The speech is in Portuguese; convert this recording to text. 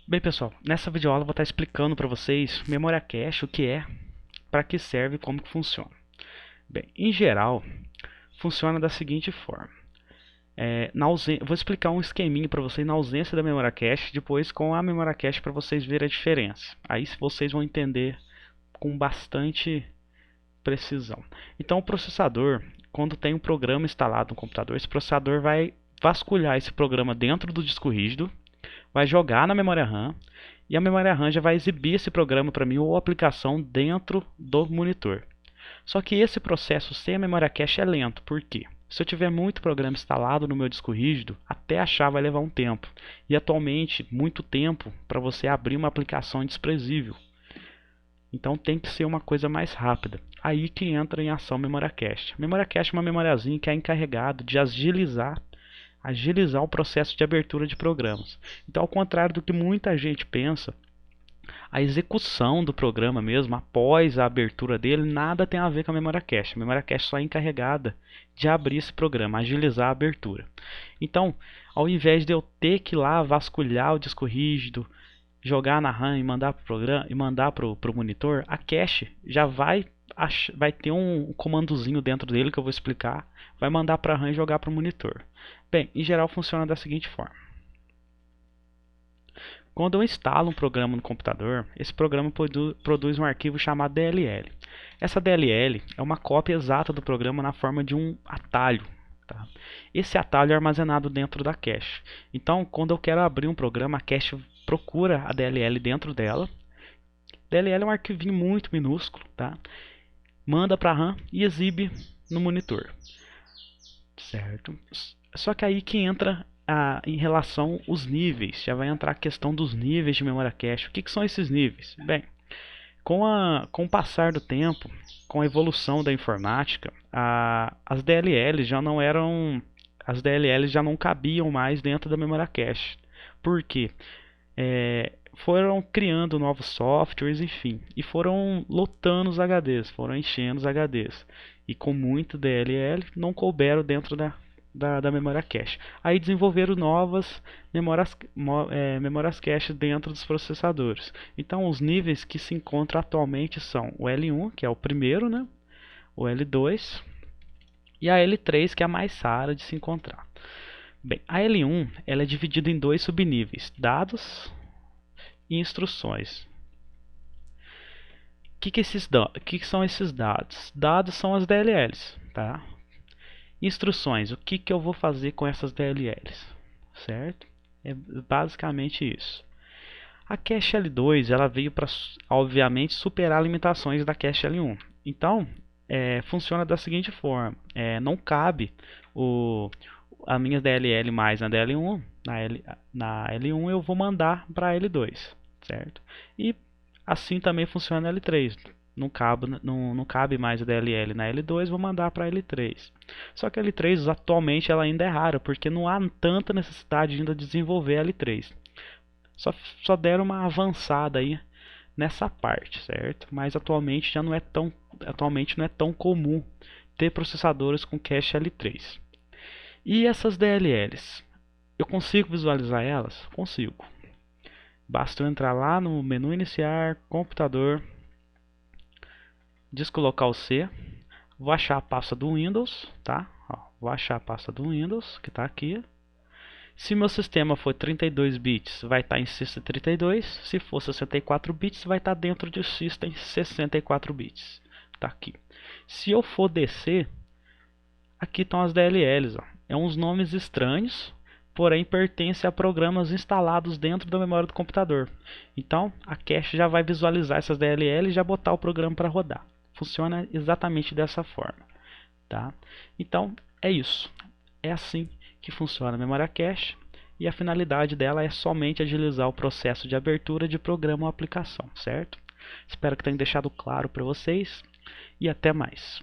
Bem, pessoal, nessa videoaula eu vou estar explicando para vocês memória cache, o que é, para que serve e como que funciona. Bem, em geral, funciona da seguinte forma. Vou explicar um esqueminha para vocês na ausência da memória cache, depois com a memória cache para vocês verem a diferença. Aí vocês vão entender com bastante precisão. Então, o processador, quando tem um programa instalado no computador, esse processador vai vasculhar esse programa dentro do disco rígido, vai jogar na memória RAM e a memória RAM já vai exibir esse programa para mim ou aplicação dentro do monitor. Só que esse processo sem a memória cache é lento, por quê? Se eu tiver muito programa instalado no meu disco rígido, até achar vai levar um tempo. E atualmente, muito tempo para você abrir uma aplicação é desprezível. Então tem que ser uma coisa mais rápida. Aí que entra em ação a memória cache. A memória cache é uma memoriazinha que é encarregada de agilizar o processo de abertura de programas. Então, ao contrário do que muita gente pensa, a execução do programa mesmo, após a abertura dele, nada tem a ver com a memória cache. A memória cache só é encarregada de abrir esse programa, agilizar a abertura. Então, ao invés de eu ter que ir lá vasculhar o disco rígido, jogar na RAM e mandar para o programa e mandar para o monitor, a cache já vai ter um comandozinho dentro dele que eu vou explicar, vai mandar para a RAM e jogar para o monitor. Bem, em geral funciona da seguinte forma. Quando eu instalo um programa no computador, esse programa produz um arquivo chamado DLL. Essa DLL é uma cópia exata do programa na forma de um atalho. Tá? Esse atalho é armazenado dentro da cache. Então, quando eu quero abrir um programa, a cache procura a DLL dentro dela. DLL é um arquivinho muito minúsculo, tá? Manda para a RAM e exibe no monitor. Certo? Só que aí que entra em relação aos níveis, já vai entrar a questão dos níveis de memória cache. O que são esses níveis? Bem, com o passar do tempo, com a evolução da informática, as DLLs já não cabiam mais dentro da memória cache. Por quê? Foram criando novos softwares, enfim, e foram lotando os HDs, foram enchendo os HDs. E com muito DLL não couberam dentro da memória cache. Aí desenvolveram novas memórias cache dentro dos processadores. Então os níveis que se encontram atualmente são o L1, que é o primeiro, né? O L2 e a L3, que é a mais rara de se encontrar. Bem, a L1 ela é dividida em dois subníveis, dados e instruções. O que são esses dados? Dados são as DLLs, tá? Instruções, o que eu vou fazer com essas DLLs, certo? É basicamente isso. A cache L2 ela veio para, obviamente, superar limitações da cache L1. Então, funciona da seguinte forma: não cabe a minha DLL mais na DL1, na L1 eu vou mandar para a L2, certo? E assim também funciona a L3. Não cabe mais a DLL na L2, vou mandar para a L3. Só que a L3 atualmente ela ainda é rara, porque não há tanta necessidade ainda de desenvolver a L3. Só deram uma avançada aí nessa parte, certo? Mas atualmente não é tão comum ter processadores com cache L3. E essas DLLs, eu consigo visualizar elas? Consigo. Basta eu entrar lá no menu iniciar, computador, disco local C, vou achar a pasta do Windows, tá? Vou achar a pasta do Windows, que está aqui. Se meu sistema for 32 bits, vai estar em System 32. Se for 64 bits, vai estar dentro de System 64 bits. Tá aqui. Se eu for descer, aqui estão as DLLs. É uns nomes estranhos, porém pertence a programas instalados dentro da memória do computador. Então, a cache já vai visualizar essas DLLs e já botar o programa para rodar. Funciona exatamente dessa forma, tá? Então, é isso. É assim que funciona a memória cache e a finalidade dela é somente agilizar o processo de abertura de programa ou aplicação, certo? Espero que tenha deixado claro para vocês e até mais.